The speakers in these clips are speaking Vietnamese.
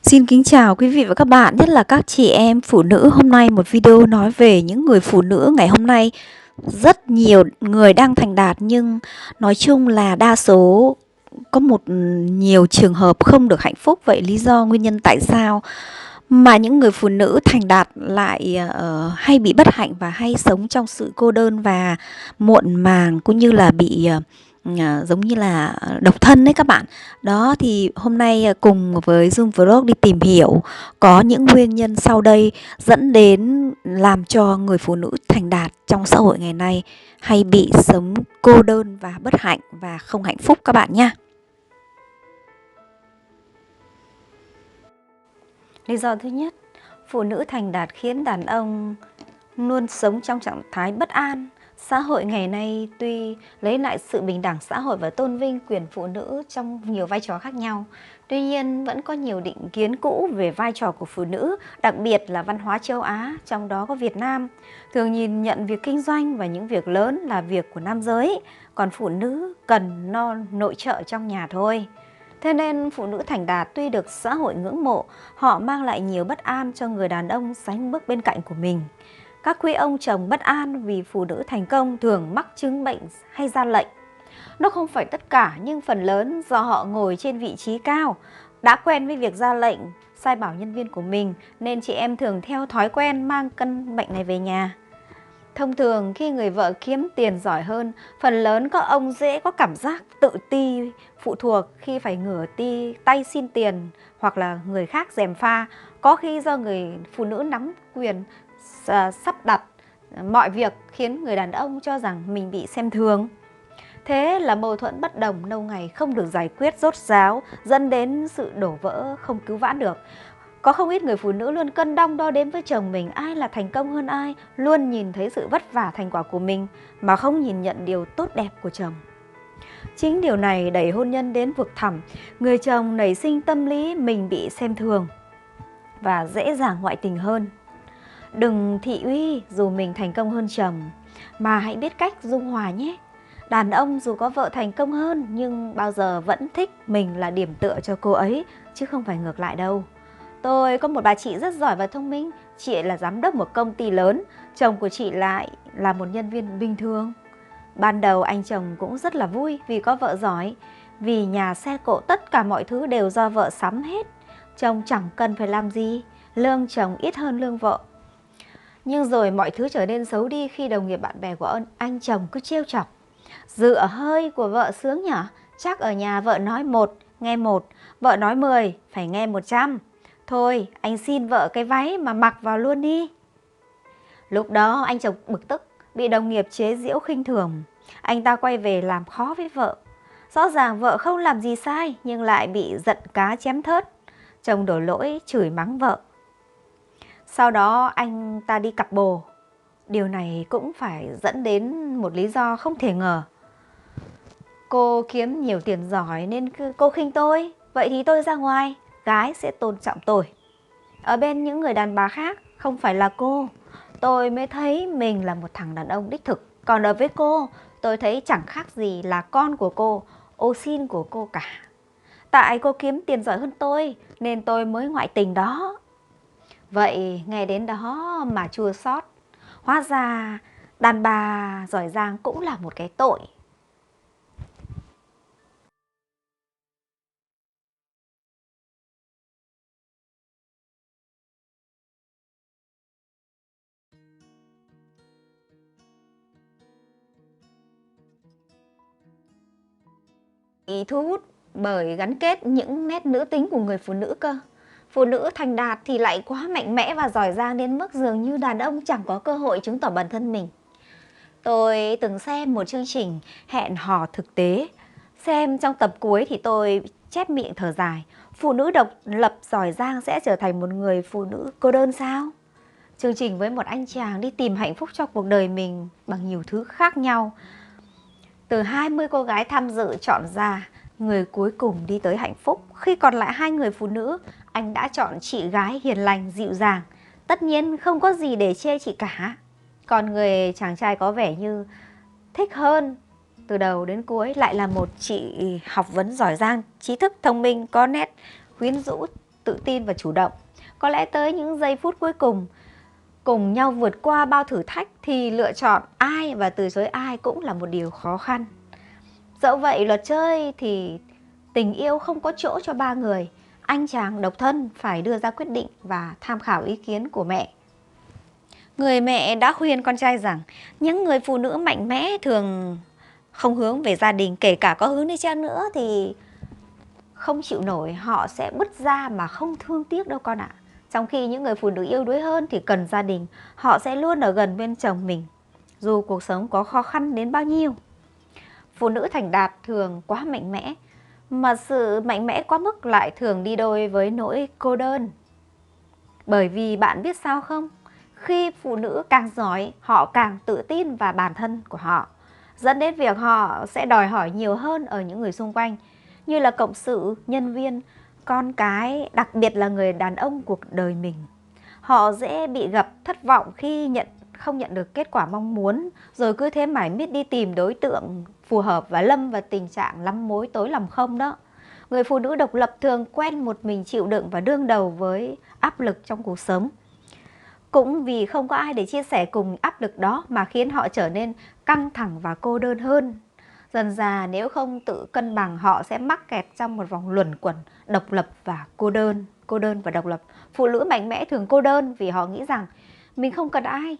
Xin kính chào quý vị và các bạn, nhất là các chị em phụ nữ. Hôm nay một video nói về những người phụ nữ ngày hôm nay. Rất nhiều người đang thành đạt nhưng nói chung là đa số có nhiều trường hợp không được hạnh phúc. Vậy lý do nguyên nhân tại sao mà những người phụ nữ thành đạt lại hay bị bất hạnh và hay sống trong sự cô đơn và muộn màng, cũng như là bị giống như là độc thân đấy các bạn. Đó thì hôm nay cùng với Zoom Vlog đi tìm hiểu có những nguyên nhân sau đây dẫn đến làm cho người phụ nữ thành đạt trong xã hội ngày nay hay bị sống cô đơn và bất hạnh và không hạnh phúc các bạn nhé. Lý do thứ nhất, phụ nữ thành đạt khiến đàn ông luôn sống trong trạng thái bất an. Xã hội ngày nay tuy lấy lại sự bình đẳng xã hội và tôn vinh quyền phụ nữ trong nhiều vai trò khác nhau, tuy nhiên vẫn có nhiều định kiến cũ về vai trò của phụ nữ, đặc biệt là văn hóa châu Á, trong đó có Việt Nam, thường nhìn nhận việc kinh doanh và những việc lớn là việc của nam giới, còn phụ nữ cần nội trợ trong nhà thôi. Thế nên phụ nữ thành đạt tuy được xã hội ngưỡng mộ, họ mang lại nhiều bất an cho người đàn ông sánh bước bên cạnh của mình. Các quý ông chồng bất an vì phụ nữ thành công thường mắc chứng bệnh hay gian lệnh. Nó không phải tất cả nhưng phần lớn do họ ngồi trên vị trí cao, đã quen với việc ra lệnh, sai bảo nhân viên của mình nên chị em thường theo thói quen mang căn bệnh này về nhà. Thông thường khi người vợ kiếm tiền giỏi hơn, phần lớn các ông dễ có cảm giác tự ti, phụ thuộc khi phải ngửa tay xin tiền hoặc là người khác gièm pha. Có khi do người phụ nữ nắm quyền sắp đặt mọi việc khiến người đàn ông cho rằng mình bị xem thường. Thế là mâu thuẫn bất đồng lâu ngày không được giải quyết rốt ráo, dẫn đến sự đổ vỡ không cứu vãn được. Có không ít người phụ nữ luôn cân đong đo đếm với chồng mình ai là thành công hơn ai, luôn nhìn thấy sự vất vả thành quả của mình mà không nhìn nhận điều tốt đẹp của chồng. Chính điều này đẩy hôn nhân đến vực thẳm, người chồng nảy sinh tâm lý mình bị xem thường và dễ dàng ngoại tình hơn. Đừng thị uy dù mình thành công hơn chồng, mà hãy biết cách dung hòa nhé. Đàn ông dù có vợ thành công hơn nhưng bao giờ vẫn thích mình là điểm tựa cho cô ấy, chứ không phải ngược lại đâu. Tôi có một bà chị rất giỏi và thông minh. Chị ấy là giám đốc một công ty lớn, chồng của chị lại là một nhân viên bình thường. Ban đầu anh chồng cũng rất là vui vì có vợ giỏi, vì nhà xe cộ tất cả mọi thứ đều do vợ sắm hết. Chồng chẳng cần phải làm gì, lương chồng ít hơn lương vợ. Nhưng rồi mọi thứ trở nên xấu đi khi đồng nghiệp bạn bè của anh chồng cứ trêu chọc. Dựa hơi của vợ sướng nhở, chắc ở nhà vợ nói 1, nghe 1, vợ nói 10, phải nghe 100. Thôi, anh xin vợ cái váy mà mặc vào luôn đi. Lúc đó anh chồng bực tức, bị đồng nghiệp chế giễu khinh thường. Anh ta quay về làm khó với vợ. Rõ ràng vợ không làm gì sai nhưng lại bị giận cá chém thớt. Chồng đổ lỗi chửi mắng vợ. Sau đó anh ta đi cặp bồ. Điều này cũng phải dẫn đến một lý do không thể ngờ. Cô kiếm nhiều tiền giỏi nên cô khinh tôi, vậy thì tôi ra ngoài, gái sẽ tôn trọng tôi. Ở bên những người đàn bà khác, không phải là cô, tôi mới thấy mình là một thằng đàn ông đích thực. Còn ở với cô, tôi thấy chẳng khác gì là con của cô, ô xin của cô cả. Tại cô kiếm tiền giỏi hơn tôi, nên tôi mới ngoại tình đó. Vậy nghe đến đó mà chua xót. Hóa ra đàn bà giỏi giang cũng là một cái tội. Ý thu hút bởi gắn kết những nét nữ tính của người phụ nữ cơ. Phụ nữ thành đạt thì lại quá mạnh mẽ và giỏi giang đến mức dường như đàn ông chẳng có cơ hội chứng tỏ bản thân mình. Tôi từng xem một chương trình hẹn hò thực tế. Xem trong tập cuối thì tôi chép miệng thở dài. Phụ nữ độc lập giỏi giang sẽ trở thành một người phụ nữ cô đơn sao? Chương trình với một anh chàng đi tìm hạnh phúc cho cuộc đời mình bằng nhiều thứ khác nhau. Từ 20 cô gái tham dự chọn ra, người cuối cùng đi tới hạnh phúc. Khi còn lại 2 người phụ nữ, anh đã chọn chị gái hiền lành, dịu dàng. Tất nhiên không có gì để chê chị cả. Còn người chàng trai có vẻ như thích hơn từ đầu đến cuối lại là một chị học vấn giỏi giang, trí thức, thông minh, có nét quyến rũ, tự tin và chủ động. Có lẽ tới những giây phút cuối cùng, cùng nhau vượt qua bao thử thách thì lựa chọn ai và từ chối ai cũng là một điều khó khăn. Dẫu vậy, luật chơi thì tình yêu không có chỗ cho ba người. Anh chàng độc thân phải đưa ra quyết định và tham khảo ý kiến của mẹ. Người mẹ đã khuyên con trai rằng những người phụ nữ mạnh mẽ thường không hướng về gia đình, kể cả có hướng đi chăng nữa thì không chịu nổi, họ sẽ bứt ra mà không thương tiếc đâu con ạ. Trong khi những người phụ nữ yếu đuối hơn thì cần gia đình, họ sẽ luôn ở gần bên chồng mình, dù cuộc sống có khó khăn đến bao nhiêu. Phụ nữ thành đạt thường quá mạnh mẽ, mà sự mạnh mẽ quá mức lại thường đi đôi với nỗi cô đơn. Bởi vì bạn biết sao không? Khi phụ nữ càng giỏi, họ càng tự tin vào bản thân của họ, dẫn đến việc họ sẽ đòi hỏi nhiều hơn ở những người xung quanh, như là cộng sự, nhân viên, con cái, đặc biệt là người đàn ông cuộc đời mình. Họ dễ bị gặp thất vọng khi không nhận được kết quả mong muốn, rồi cứ thế mải miết đi tìm đối tượng phù hợp và lâm vào tình trạng lắm mối tối lòng không đó. Người phụ nữ độc lập thường quen một mình chịu đựng và đương đầu với áp lực trong cuộc sống. Cũng vì không có ai để chia sẻ cùng áp lực đó mà khiến họ trở nên căng thẳng và cô đơn hơn. Dần dà nếu không tự cân bằng, họ sẽ mắc kẹt trong một vòng luẩn quẩn độc lập và cô đơn và độc lập. Phụ nữ mạnh mẽ thường cô đơn vì họ nghĩ rằng mình không cần ai.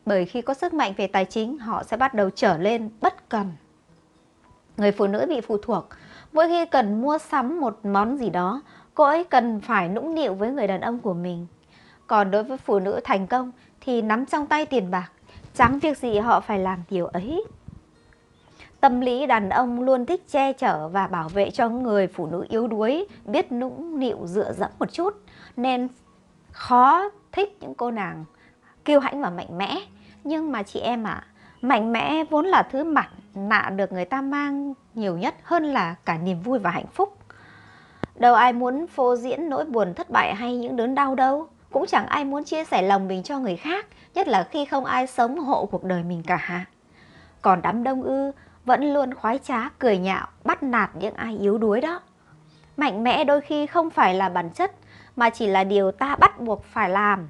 Bởi khi có sức mạnh về tài chính, họ sẽ bắt đầu trở lên bất cần. Người phụ nữ bị phụ thuộc. Mỗi khi cần mua sắm một món gì đó, cô ấy cần phải nũng nịu với người đàn ông của mình. Còn đối với phụ nữ thành công thì nắm trong tay tiền bạc, chẳng việc gì họ phải làm điều ấy. Tâm lý đàn ông luôn thích che chở và bảo vệ cho người phụ nữ yếu đuối, biết nũng nịu dựa dẫm một chút, nên khó thích những cô nàng kiêu hãnh và mạnh mẽ. Nhưng mà chị em ạ, mạnh mẽ vốn là thứ mặt nạ được người ta mang nhiều nhất hơn là cả niềm vui và hạnh phúc. Đâu ai muốn phô diễn nỗi buồn thất bại hay những đớn đau đâu. Cũng chẳng ai muốn chia sẻ lòng mình cho người khác, nhất là khi không ai sống hộ cuộc đời mình cả. Còn đám đông vẫn luôn khoái trá, cười nhạo, bắt nạt những ai yếu đuối đó. Mạnh mẽ đôi khi không phải là bản chất, mà chỉ là điều ta bắt buộc phải làm.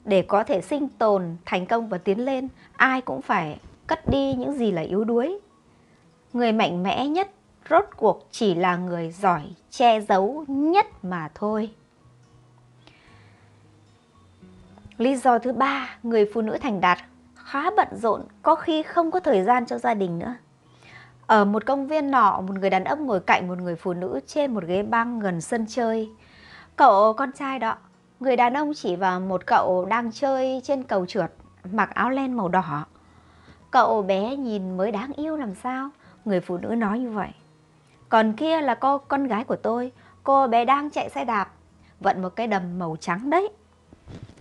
Để có thể sinh tồn, thành công và tiến lên, ai cũng phải cất đi những gì là yếu đuối. Người mạnh mẽ nhất rốt cuộc chỉ là người giỏi che giấu nhất mà thôi. Lý do thứ ba, người phụ nữ thành đạt khá bận rộn, có khi không có thời gian cho gia đình nữa. Ở một công viên nọ, một người đàn ông ngồi cạnh một người phụ nữ trên một ghế băng gần sân chơi. Cậu con trai đó, người đàn ông chỉ vào một cậu đang chơi trên cầu trượt, mặc áo len màu đỏ. Cậu bé nhìn mới đáng yêu làm sao, người phụ nữ nói như vậy. Còn kia là con gái của tôi, cô bé đang chạy xe đạp, vận một cái đầm màu trắng đấy.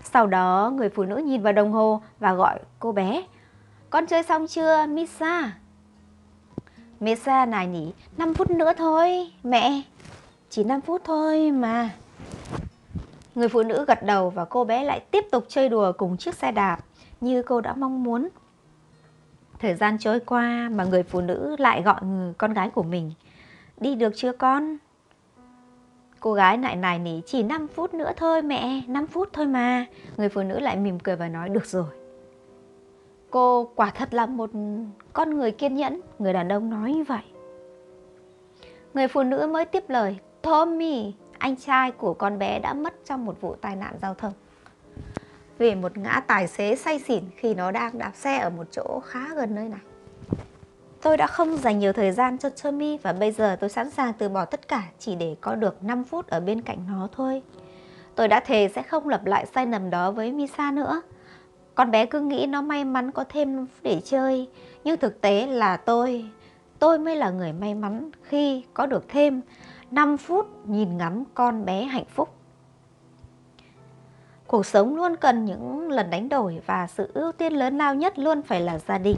Sau đó người phụ nữ nhìn vào đồng hồ và gọi cô bé. Con chơi xong chưa, Misa? Misa này nhỉ, 5 phút nữa thôi, mẹ. Chỉ 5 phút thôi mà. Người phụ nữ gật đầu và cô bé lại tiếp tục chơi đùa cùng chiếc xe đạp như cô đã mong muốn. Thời gian trôi qua mà người phụ nữ lại gọi con gái của mình. Đi được chưa con? Cô gái lại nài nỉ, chỉ 5 phút nữa thôi mẹ, 5 phút thôi mà. Người phụ nữ lại mỉm cười và nói được rồi. Cô quả thật là một con người kiên nhẫn, người đàn ông nói như vậy. Người phụ nữ mới tiếp lời, Tommy, anh trai của con bé đã mất trong một vụ tai nạn giao thông. Vì một ngã tài xế say xỉn khi nó đang đạp xe ở một chỗ khá gần nơi này. Tôi đã không dành nhiều thời gian cho Tommy và bây giờ tôi sẵn sàng từ bỏ tất cả chỉ để có được 5 phút ở bên cạnh nó thôi. Tôi đã thề sẽ không lặp lại sai lầm đó với Misa nữa. Con bé cứ nghĩ nó may mắn có thêm 5 phút để chơi, nhưng thực tế là tôi mới là người may mắn khi có được thêm 5 phút nhìn ngắm con bé hạnh phúc. Cuộc sống luôn cần những lần đánh đổi và sự ưu tiên lớn lao nhất luôn phải là gia đình.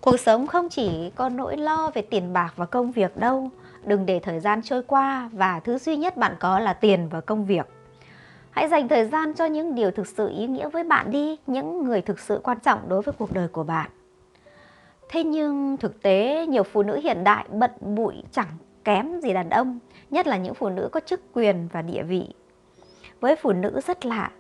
Cuộc sống không chỉ có nỗi lo về tiền bạc và công việc đâu. Đừng để thời gian trôi qua và thứ duy nhất bạn có là tiền và công việc. Hãy dành thời gian cho những điều thực sự ý nghĩa với bạn đi, những người thực sự quan trọng đối với cuộc đời của bạn. Thế nhưng thực tế nhiều phụ nữ hiện đại bận bụi chẳng kém gì đàn ông, nhất là những phụ nữ có chức quyền và địa vị. Với phụ nữ rất lạ,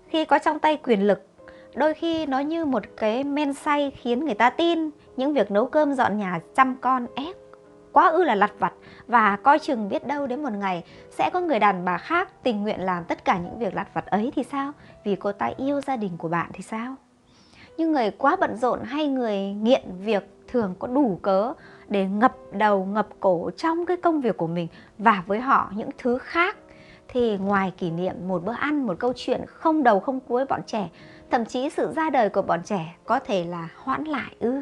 khi có trong tay quyền lực, đôi khi nó như một cái men say khiến người ta tin những việc nấu cơm dọn nhà chăm con ép quá ư là lặt vặt, và coi chừng biết đâu đến một ngày sẽ có người đàn bà khác tình nguyện làm tất cả những việc lặt vặt ấy thì sao? Vì cô ta yêu gia đình của bạn thì sao? Nhưng người quá bận rộn hay người nghiện việc thường có đủ cớ để ngập đầu ngập cổ trong cái công việc của mình, và với họ những thứ khác thì ngoài kỷ niệm một bữa ăn, một câu chuyện không đầu không cuối bọn trẻ, thậm chí sự ra đời của bọn trẻ có thể là hoãn lại ư?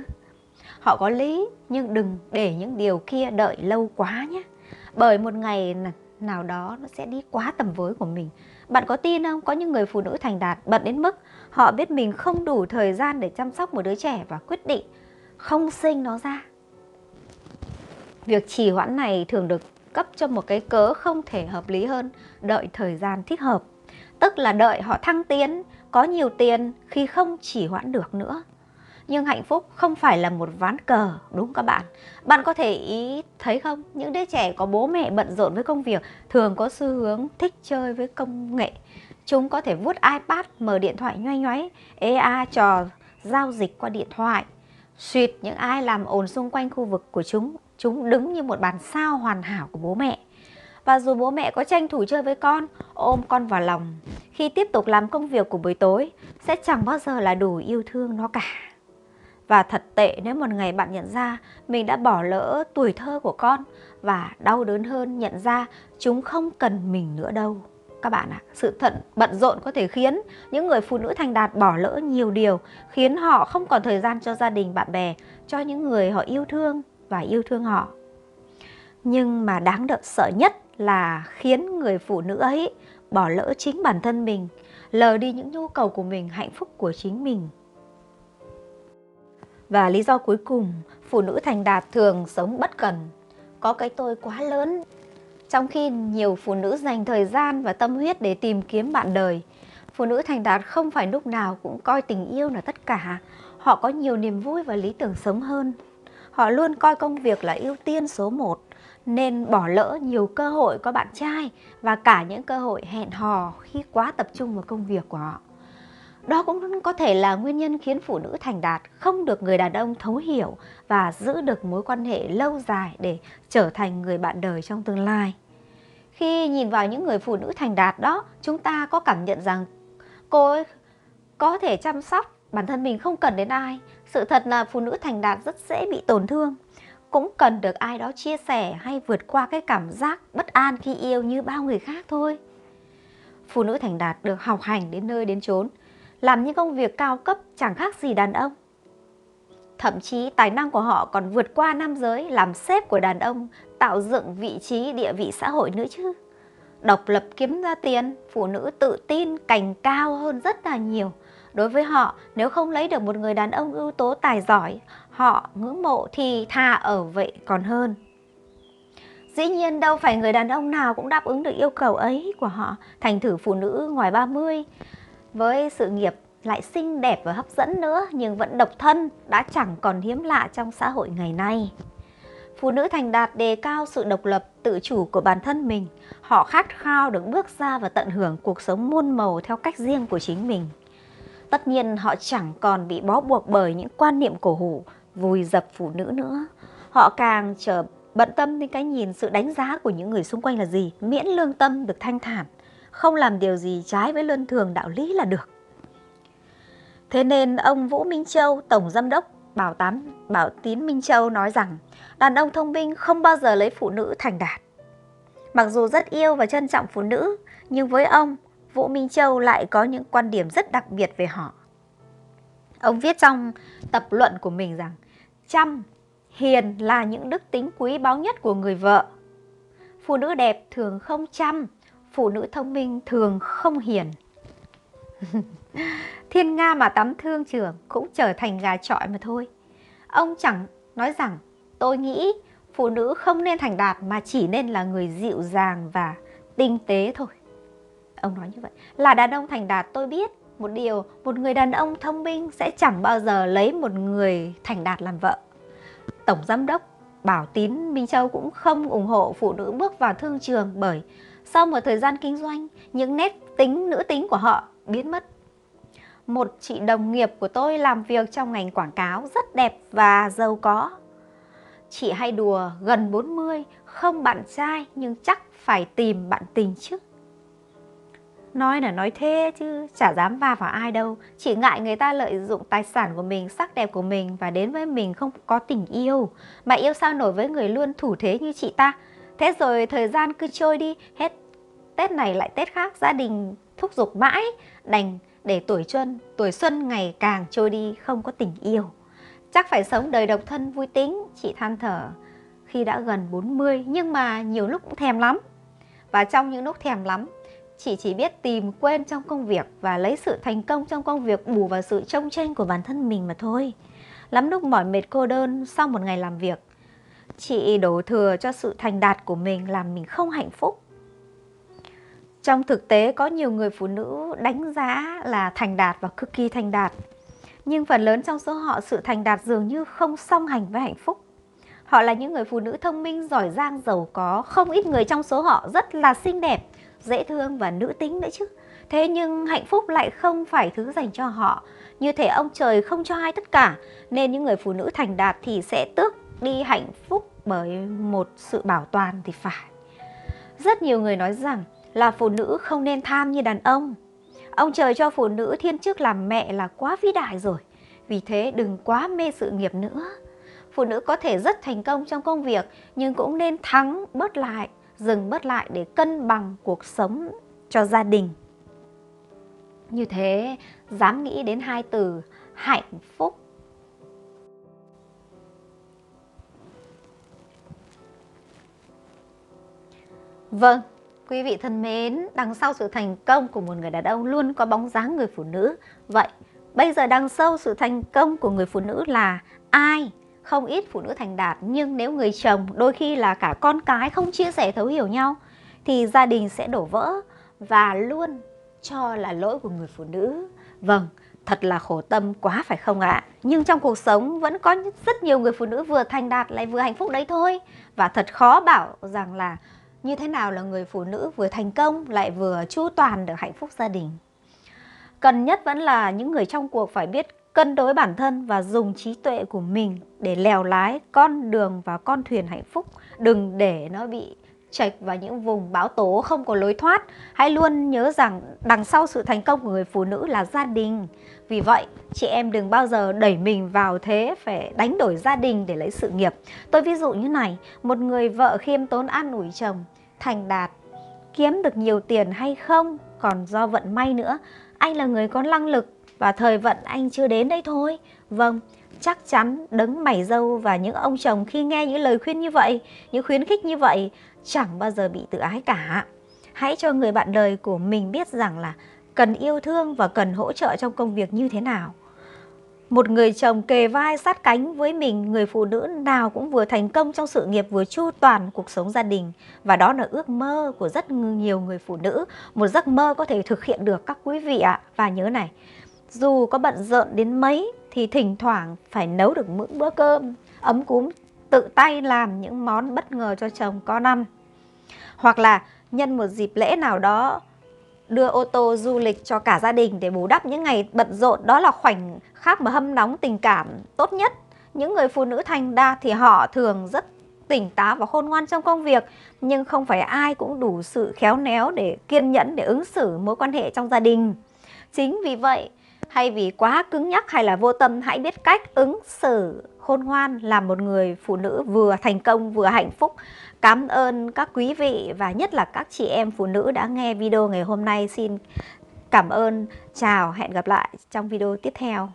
Họ có lý, nhưng đừng để những điều kia đợi lâu quá nhé. Bởi một ngày nào đó nó sẽ đi quá tầm với của mình. Bạn có tin không? Có những người phụ nữ thành đạt bận đến mức họ biết mình không đủ thời gian để chăm sóc một đứa trẻ và quyết định không sinh nó ra. Việc trì hoãn này thường được cấp cho một cái cớ không thể hợp lý hơn đợi thời gian thích hợp. Tức là đợi họ thăng tiến, có nhiều tiền khi không trì hoãn được nữa. Nhưng hạnh phúc không phải là một ván cờ, đúng các bạn? Bạn có thể ý thấy không? Những đứa trẻ có bố mẹ bận rộn với công việc thường có xu hướng thích chơi với công nghệ. Chúng có thể vuốt iPad, mở điện thoại nhoay nhoáy, trò giao dịch qua điện thoại. Suýt những ai làm ồn xung quanh khu vực của chúng đứng như một bản sao hoàn hảo của bố mẹ. Và dù bố mẹ có tranh thủ chơi với con, ôm con vào lòng, khi tiếp tục làm công việc của buổi tối, sẽ chẳng bao giờ là đủ yêu thương nó cả. Và thật tệ nếu một ngày bạn nhận ra mình đã bỏ lỡ tuổi thơ của con, và đau đớn hơn nhận ra chúng không cần mình nữa đâu. Các bạn ạ, sự bận rộn có thể khiến những người phụ nữ thành đạt bỏ lỡ nhiều điều, khiến họ không còn thời gian cho gia đình, bạn bè, cho những người họ yêu thương và yêu thương họ. Nhưng mà đáng sợ nhất là khiến người phụ nữ ấy bỏ lỡ chính bản thân mình, lờ đi những nhu cầu của mình, hạnh phúc của chính mình. Và lý do cuối cùng, phụ nữ thành đạt thường sống bất cần, có cái tôi quá lớn. Trong khi nhiều phụ nữ dành thời gian và tâm huyết để tìm kiếm bạn đời, phụ nữ thành đạt không phải lúc nào cũng coi tình yêu là tất cả. Họ có nhiều niềm vui và lý tưởng sống hơn. Họ luôn coi công việc là ưu tiên số 1, nên bỏ lỡ nhiều cơ hội có bạn trai và cả những cơ hội hẹn hò khi quá tập trung vào công việc của họ. Đó cũng có thể là nguyên nhân khiến phụ nữ thành đạt không được người đàn ông thấu hiểu và giữ được mối quan hệ lâu dài để trở thành người bạn đời trong tương lai. Khi nhìn vào những người phụ nữ thành đạt đó, chúng ta có cảm nhận rằng cô ấy có thể chăm sóc bản thân mình, không cần đến ai. Sự thật là phụ nữ thành đạt rất dễ bị tổn thương, cũng cần được ai đó chia sẻ hay vượt qua cái cảm giác bất an khi yêu như bao người khác thôi. Phụ nữ thành đạt được học hành đến nơi đến chốn, làm những công việc cao cấp chẳng khác gì đàn ông. Thậm chí tài năng của họ còn vượt qua nam giới, làm sếp của đàn ông, tạo dựng vị trí địa vị xã hội nữa chứ. Độc lập kiếm ra tiền, phụ nữ tự tin, cành cao hơn rất là nhiều. Đối với họ, nếu không lấy được một người đàn ông ưu tố tài giỏi, họ ngưỡng mộ thì thà ở vậy còn hơn. Dĩ nhiên đâu phải người đàn ông nào cũng đáp ứng được yêu cầu ấy của họ. Thành thử phụ nữ ngoài 30 với sự nghiệp lại xinh đẹp và hấp dẫn nữa, nhưng vẫn độc thân đã chẳng còn hiếm lạ trong xã hội ngày nay. Phụ nữ thành đạt đề cao sự độc lập, tự chủ của bản thân mình. Họ khát khao được bước ra và tận hưởng cuộc sống muôn màu theo cách riêng của chính mình. Tất nhiên họ chẳng còn bị bó buộc bởi những quan niệm cổ hủ vùi dập phụ nữ nữa. Họ càng bận tâm đến cái nhìn, sự đánh giá của những người xung quanh là gì, miễn lương tâm được thanh thản, không làm điều gì trái với luân thường đạo lý là được. Thế nên ông Vũ Minh Châu, Tổng Giám đốc Bảo Tín Minh Châu nói rằng đàn ông thông minh không bao giờ lấy phụ nữ thành đạt. Mặc dù rất yêu và trân trọng phụ nữ, nhưng với ông, Vũ Minh Châu lại có những quan điểm rất đặc biệt về họ. Ông viết trong tập luận của mình rằng chăm, hiền là những đức tính quý báu nhất của người vợ. Phụ nữ đẹp thường không chăm, phụ nữ thông minh thường không hiền. Thiên nga mà tắm thương trường cũng trở thành gà chọi mà thôi. Ông chẳng nói rằng tôi nghĩ phụ nữ không nên thành đạt mà chỉ nên là người dịu dàng và tinh tế thôi. Ông nói như vậy. Là đàn ông thành đạt tôi biết một điều, một người đàn ông thông minh sẽ chẳng bao giờ lấy một người thành đạt làm vợ. Tổng giám đốc Bảo Tín Minh Châu cũng không ủng hộ phụ nữ bước vào thương trường, bởi sau một thời gian kinh doanh, những nét tính nữ tính của họ biến mất. Một chị đồng nghiệp của tôi làm việc trong ngành quảng cáo, rất đẹp và giàu có. Chị hay đùa gần 40, không bạn trai nhưng chắc phải tìm bạn tình chứ. Nói là nói thế chứ chả dám va vào ai đâu. Chị ngại người ta lợi dụng tài sản của mình, sắc đẹp của mình và đến với mình không có tình yêu. Mà yêu sao nổi với người luôn thủ thế như chị ta. Thế rồi thời gian cứ trôi đi, hết Tết này lại Tết khác, gia đình thúc giục mãi, đành để tuổi xuân ngày càng trôi đi không có tình yêu. Chắc phải sống đời độc thân vui tính, chị than thở khi đã gần 40, nhưng mà nhiều lúc cũng thèm lắm. Và trong những lúc thèm lắm, chị chỉ biết tìm quên trong công việc và lấy sự thành công trong công việc bù vào sự trông tranh của bản thân mình mà thôi. Lắm lúc mỏi mệt cô đơn sau một ngày làm việc, chị đổ thừa cho sự thành đạt của mình làm mình không hạnh phúc. Trong thực tế có nhiều người phụ nữ đánh giá là thành đạt và cực kỳ thành đạt, nhưng phần lớn trong số họ sự thành đạt dường như không song hành với hạnh phúc. Họ là những người phụ nữ thông minh, giỏi giang, giàu có, không ít người trong số họ rất là xinh đẹp, dễ thương và nữ tính nữa chứ. Thế nhưng hạnh phúc lại không phải thứ dành cho họ, như thể ông trời không cho ai tất cả, nên những người phụ nữ thành đạt thì sẽ tước đi hạnh phúc bởi một sự bảo toàn thì phải. Rất nhiều người nói rằng là phụ nữ không nên tham như đàn ông. Ông trời cho phụ nữ thiên chức làm mẹ là quá vĩ đại rồi, vì thế đừng quá mê sự nghiệp nữa. Phụ nữ có thể rất thành công trong công việc, nhưng cũng nên thắng bớt lại, dừng bớt lại để cân bằng cuộc sống cho gia đình. Như thế, dám nghĩ đến hai từ hạnh phúc. Vâng, quý vị thân mến, đằng sau sự thành công của một người đàn ông luôn có bóng dáng người phụ nữ. Vậy, bây giờ đằng sau sự thành công của người phụ nữ là ai? Không ít phụ nữ thành đạt, nhưng nếu người chồng, đôi khi là cả con cái không chia sẻ thấu hiểu nhau, thì gia đình sẽ đổ vỡ và luôn cho là lỗi của người phụ nữ. Vâng, thật là khổ tâm quá phải không ạ? Nhưng trong cuộc sống vẫn có rất nhiều người phụ nữ vừa thành đạt lại vừa hạnh phúc đấy thôi. Và thật khó bảo rằng là như thế nào là người phụ nữ vừa thành công lại vừa chu toàn được hạnh phúc gia đình. Cần nhất vẫn là những người trong cuộc phải biết cân đối bản thân và dùng trí tuệ của mình để lèo lái con đường và con thuyền hạnh phúc. Đừng để nó bị chệch vào những vùng bão tố không có lối thoát. Hãy luôn nhớ rằng đằng sau sự thành công của người phụ nữ là gia đình. Vì vậy, chị em đừng bao giờ đẩy mình vào thế phải đánh đổi gia đình để lấy sự nghiệp. Tôi ví dụ như này, một người vợ khiêm tốn an ủi chồng, thành đạt, kiếm được nhiều tiền hay không còn do vận may nữa. Anh là người có năng lực và thời vận anh chưa đến đây thôi. Vâng, chắc chắn đấng mày râu và những ông chồng khi nghe những lời khuyên như vậy, những khuyến khích như vậy chẳng bao giờ bị tự ái cả. Hãy cho người bạn đời của mình biết rằng là cần yêu thương và cần hỗ trợ trong công việc như thế nào. Một người chồng kề vai sát cánh với mình, người phụ nữ nào cũng vừa thành công trong sự nghiệp vừa chu toàn cuộc sống gia đình. Và đó là ước mơ của rất nhiều người phụ nữ, một giấc mơ có thể thực hiện được các quý vị ạ. Và nhớ này, dù có bận rộn đến mấy thì thỉnh thoảng phải nấu được những bữa cơm ấm cúng, tự tay làm những món bất ngờ cho chồng con ăn. Hoặc là nhân một dịp lễ nào đó đưa ô tô du lịch cho cả gia đình để bù đắp những ngày bận rộn. Đó là khoảnh khắc mà hâm nóng tình cảm tốt nhất. Những người phụ nữ thành đạt thì họ thường rất tỉnh táo và khôn ngoan trong công việc, nhưng không phải ai cũng đủ sự khéo léo để kiên nhẫn để ứng xử mối quan hệ trong gia đình. Chính vì vậy, hay vì quá cứng nhắc hay là vô tâm, hãy biết cách ứng xử khôn ngoan làm một người phụ nữ vừa thành công vừa hạnh phúc. Cảm ơn các quý vị và nhất là các chị em phụ nữ đã nghe video ngày hôm nay. Xin cảm ơn, chào, hẹn gặp lại trong video tiếp theo.